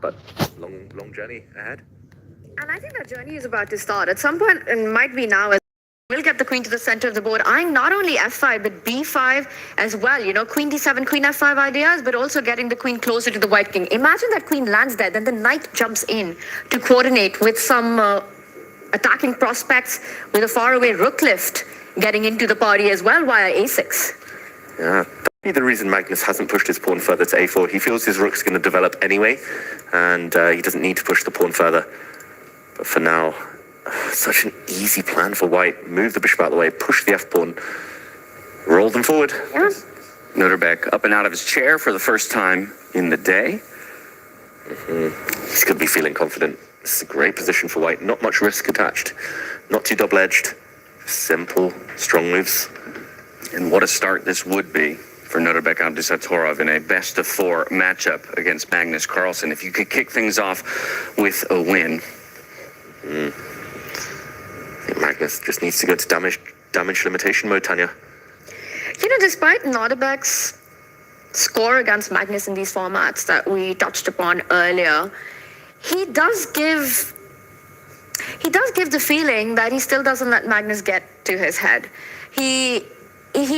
but long journey ahead. And I think that journey is about to start. At some point, and might be now, we'll get the queen to the center of the board, eyeing not only f5, but b5 as well. You know, queen d7, queen f5 ideas, but also getting the queen closer to the white king. Imagine that queen lands there, then the knight jumps in to coordinate with some attacking prospects with a faraway rook lift getting into the party as well via a6. Yeah, that'd be the reason Magnus hasn't pushed his pawn further to a4. He feels his rook's going to develop anyway, and he doesn't need to push the pawn further. But for now, such an easy plan for white. Move the bishop out of the way, push the f-pawn, roll them forward. Yeah. Noterbeck up and out of his chair for the first time in the day. He's going to be feeling confident. This is a great position for white. Not much risk attached. Not too double-edged. Simple, strong moves. And what a start this would be for Noterbeck Abdusatorov in a best-of-4 matchup against Magnus Carlsen. If you could kick things off with a win. I think Magnus just needs to go to damage limitation mode, Tanya. You know, despite Noterbeck's score against Magnus in these formats that we touched upon earlier, he does give the feeling that he still doesn't let Magnus get to his head. He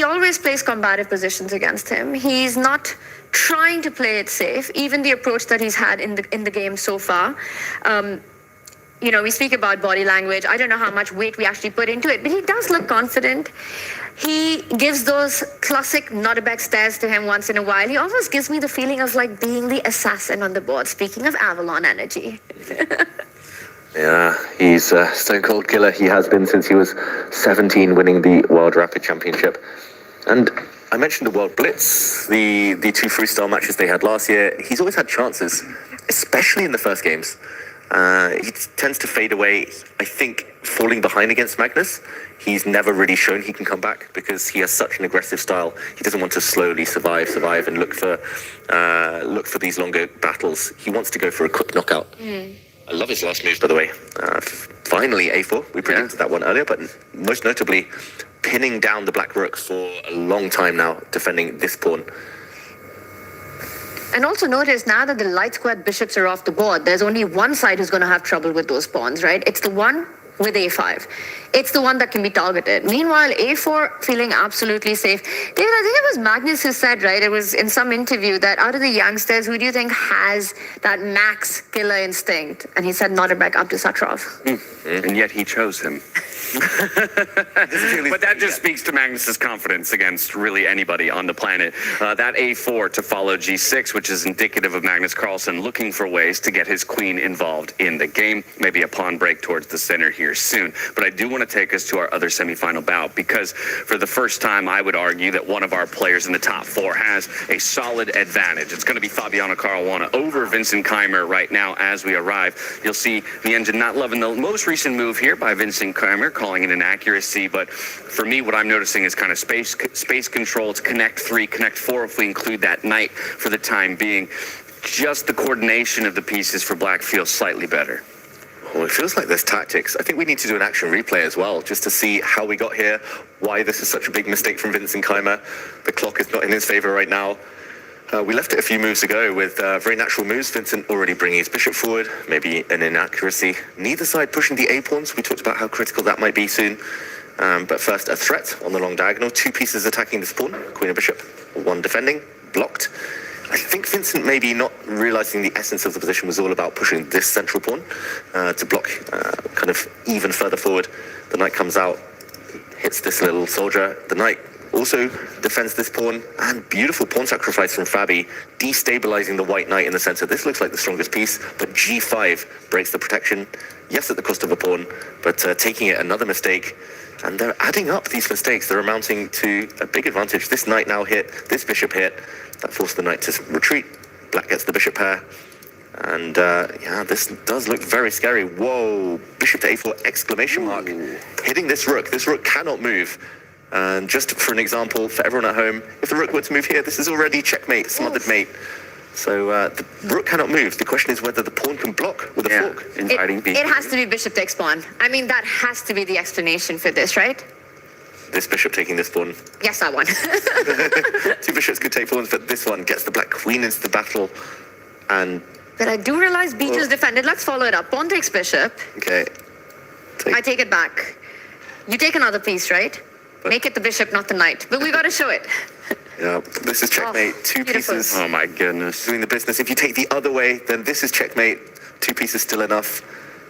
always plays combative positions against him. He's not trying to play it safe. Even the approach that he's had in the game so far. You know, we speak about body language. I don't know how much weight we actually put into it, but he does look confident. He gives those classic Noterbeck stares to him once in a while. He almost gives me the feeling of like being the assassin on the board. Speaking of Avalon energy. Yeah, he's a stone cold killer. He has been since he was 17, winning the World Rapid Championship. And I mentioned the World Blitz, the two freestyle matches they had last year. He's always had chances, especially in the first games. He tends to fade away. I think falling behind against Magnus, he's never really shown he can come back because he has such an aggressive style. He doesn't want to slowly survive and look for these longer battles. He wants to go for a quick knockout. I love his last move, by the way. Finally, a4. We predicted that one earlier, but most notably, pinning down the black rook for a long time now, defending this pawn. And also notice now that the light squared bishops are off the board, there's only one side who's going to have trouble with those pawns, right? It's the one with a5. It's the one that can be targeted. Meanwhile, a4 feeling absolutely safe. David, I think it was Magnus who said, right, it was in some interview, that out of the youngsters, who do you think has that max killer instinct? And he said Noterbeck Abdusatorov. And yet he chose him. But that just speaks to Magnus's confidence against really anybody on the planet. That a4 to follow g6, which is indicative of Magnus Carlsen looking for ways to get his queen involved in the game. Maybe a pawn break towards the center here soon. But I do want to take us to our other semifinal bout, because for the first time, I would argue that one of our players in the top 4 has a solid advantage. It's going to be Fabiano Caruana over Vincent Keimer right now as we arrive. You'll see the engine not loving the most recent move here by Vincent Keimer, calling it an accuracy, but for me, what I'm noticing is kind of space control. It's connect 3, connect 4 if we include that knight for the time being. Just the coordination of the pieces for black feels slightly better. Well, it feels like there's tactics. I think we need to do an action replay as well, just to see how we got here, why this is such a big mistake from Vincent Keimer. The clock is not in his favor right now. We left it a few moves ago with very natural moves. Vincent already bringing his bishop forward, maybe an inaccuracy. Neither side pushing the a-pawns. We talked about how critical that might be soon. But first, a threat on the long diagonal. 2 pieces attacking this pawn, queen and bishop. 1 defending, blocked. I think Vincent, maybe not realizing the essence of the position, was all about pushing this central pawn to block kind of even further forward. The knight comes out, hits this little soldier. The knight also defends this pawn, and beautiful pawn sacrifice from Fabi, destabilizing the white knight in the center. This looks like the strongest piece, but g5 breaks the protection. Yes, at the cost of a pawn, but taking it another mistake. And they're adding up these mistakes. They're amounting to a big advantage. This knight now hit, this bishop hit. That forced the knight to retreat. Black gets the bishop pair. And yeah, this does look very scary. Whoa, bishop to a4, exclamation mark. Hitting this rook. This rook cannot move. And just for an example, for everyone at home, if the rook were to move here, this is already checkmate, smothered mate. So the rook cannot move. The question is whether the pawn can block with a fork. It has to be bishop takes pawn. I mean, that has to be the explanation for this, right? This bishop taking this pawn. Yes, that one. 2 bishops could take pawns, but this one gets the black queen into the battle. And But I do realize B2 is defended. Let's follow it up. Pawn takes bishop. Okay. I take it back. You take another piece, right? Make it the bishop, not the knight. But we got to show it. Yeah, this is checkmate. Two beautiful. pieces Oh my goodness. doing the business. If you take the other way, then this is checkmate. Two pieces still enough.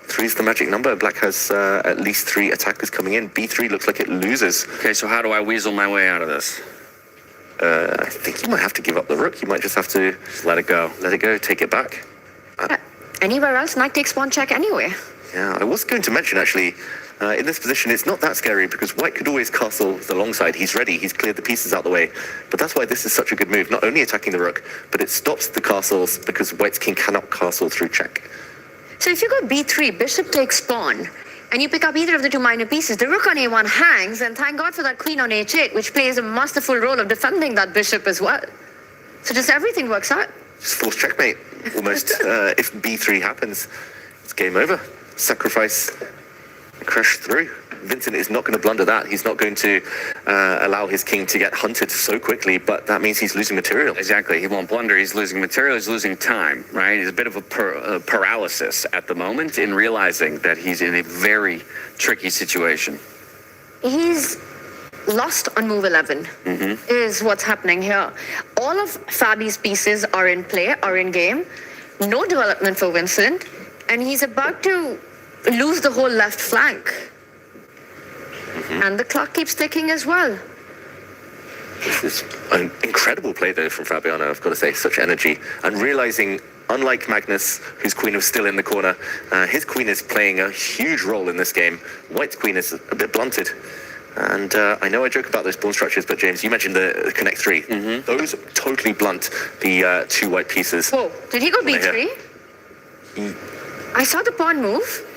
3 is the magic number. Black has at least 3 attackers coming in. B3 looks like it loses. Okay, so how do I weasel my way out of this? I think you might have to give up the rook. You might just have to Just let it go. let it go, take it back. Anywhere else, knight takes pawn check anyway. Yeah, I was going to mention actually, in this position, it's not that scary because white could always castle the long side. He's ready. He's cleared the pieces out the way. But that's why this is such a good move. Not only attacking the rook, but it stops the castles because white's king cannot castle through check. So if you go b3, bishop takes pawn, and you pick up either of the two minor pieces, the rook on a1 hangs, and thank God for that queen on h8, which plays a masterful role of defending that bishop as well. So just everything works out. Just force checkmate, almost. If b3 happens, it's game over. Sacrifice, crash through. Vincent is not going to blunder that. He's not going to allow his king to get hunted so quickly, but that means he's losing material. Exactly. He won't blunder. He's losing material. He's losing time, right? He's a bit of a paralysis at the moment in realizing that he's in a very tricky situation. He's lost on move 11, is what's happening here. All of Fabi's pieces are in play, are in game. No development for Vincent, and he's about to lose the whole left flank. And the clock keeps ticking as well. This is an incredible play, though, from Fabiano, I've got to say. Such energy. And realizing, unlike Magnus, whose queen was still in the corner, his queen is playing a huge role in this game. White's queen is a bit blunted. And I know I joke about those pawn structures, but James, you mentioned the connect 3. Those totally blunt the 2 white pieces. Whoa, did he go b3? I saw the pawn move.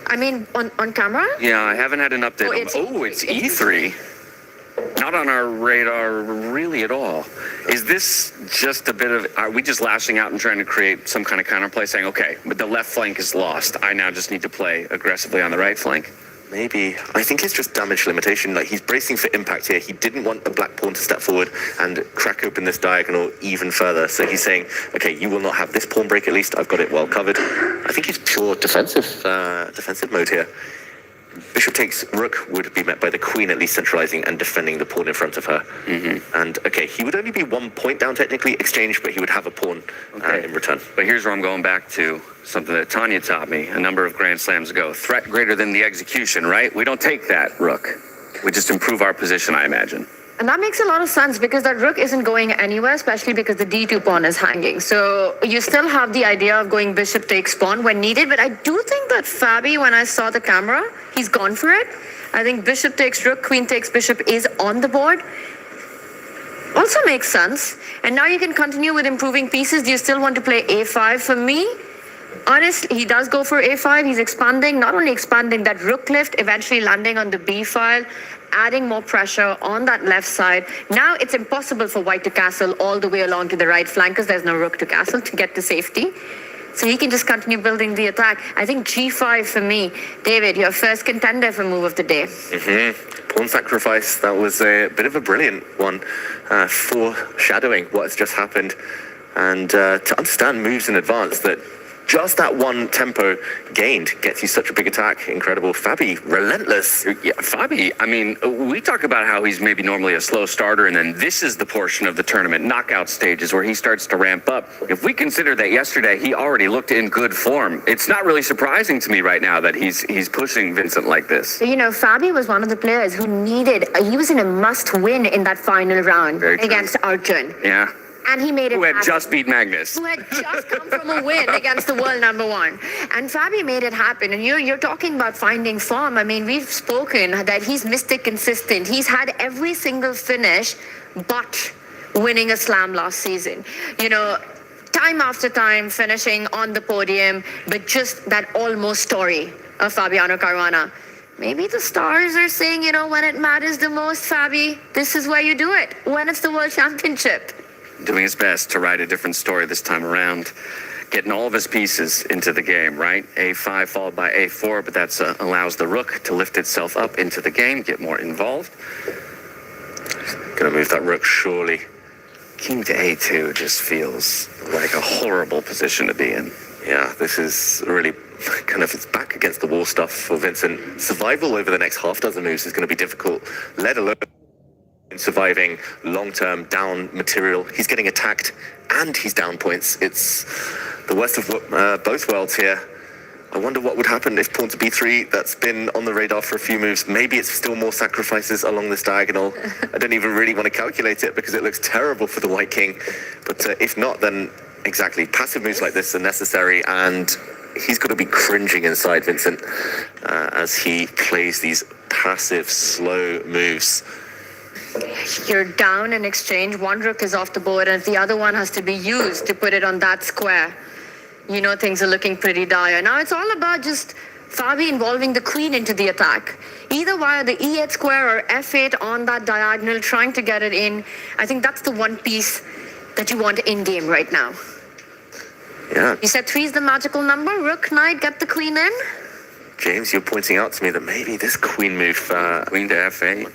I mean, on camera? Yeah, I haven't had an update. Oh, It's E3. Not on our radar really at all. Is this just a bit of, are we just lashing out and trying to create some kind of counterplay saying, okay, but the left flank is lost. I now just need to play aggressively on the right flank? Maybe. I think it's just damage limitation. Like, he's bracing for impact here. He didn't want the black pawn to step forward and crack open this diagonal even further. So he's saying, okay, you will not have this pawn break at least. I've got it well covered. I think he's pure defensive mode here. Bishop takes rook would be met by the queen at least centralizing and defending the pawn in front of her. And, okay, he would only be 1 point down technically exchange, but he would have a pawn in return. But here's where I'm going back to something that Tanya taught me a number of Grand Slams ago. Threat greater than the execution, right? We don't take that rook. We just improve our position, I imagine. And that makes a lot of sense because that rook isn't going anywhere, especially because the d2 pawn is hanging. So you still have the idea of going bishop takes pawn when needed, but I do think that Fabi, when I saw the camera, he's gone for it. I think bishop takes rook, queen takes bishop is on the board. Also makes sense. And now you can continue with improving pieces. Do you still want to play a5? For me, honestly, he does go for a5. He's expanding, not only expanding that rook lift, eventually landing on the b file, adding more pressure on that left side. Now it's impossible for white to castle all the way along to the right flank because there's no rook to castle to get to safety. So he can just continue building the attack. I think g5 for me. David, your first contender for move of the day. Pawn sacrifice, that was a bit of a brilliant one, foreshadowing what has just happened. And to understand moves in advance, that just that one tempo gained gets you such a big attack. Incredible. Fabi, relentless. Yeah, Fabi, I mean, we talk about how he's maybe normally a slow starter, and then this is the portion of the tournament, knockout stages, where he starts to ramp up. If we consider that yesterday he already looked in good form, it's not really surprising to me right now that he's pushing Vincent like this. You know, Fabi was one of the players who he was in a must-win in that final round against Arjun. Yeah. And he made it Who had happen. just beat Magnus. Who had just come from a win against the world number 1. And Fabi made it happen. And you're talking about finding form. I mean, we've spoken that he's Mystic consistent. He's had every single finish but winning a slam last season. You know, time after time finishing on the podium, but just that almost story of Fabiano Caruana. Maybe the stars are saying, you know, when it matters the most, Fabi, this is where you do it. When it's the World Championship. Doing his best to write a different story this time around, getting all of his pieces into the game, right? A5 followed by A4, but that allows the rook to lift itself up into the game, get more involved. Gonna move that rook, surely. King to A2 just feels like a horrible position to be in. Yeah, this is really kind of, it's back against the wall stuff for Vincent. Survival over the next half dozen moves is going to be difficult, let alone in surviving long-term down material. He's getting attacked and he's down points. It's the worst of both worlds here. I wonder what would happen if pawn to b3, that's been on the radar for a few moves. Maybe it's still more sacrifices along this diagonal. I don't even really want to calculate it because it looks terrible for the white king. But if not, then exactly, passive moves like this are necessary, and he's got to be cringing inside, Vincent, as he plays these passive, slow moves. You're down in exchange, one rook is off the board, and if the other one has to be used to put it on that square, you know things are looking pretty dire. Now it's all about just Fabi involving the queen into the attack, either via the e8 square or f8 on that diagonal, trying to get it in. I think that's the one piece that you want in game right now. Yeah. You said 3 is the magical number. Rook, knight, get the queen in. James, you're pointing out to me that maybe this queen move, Queen to f8.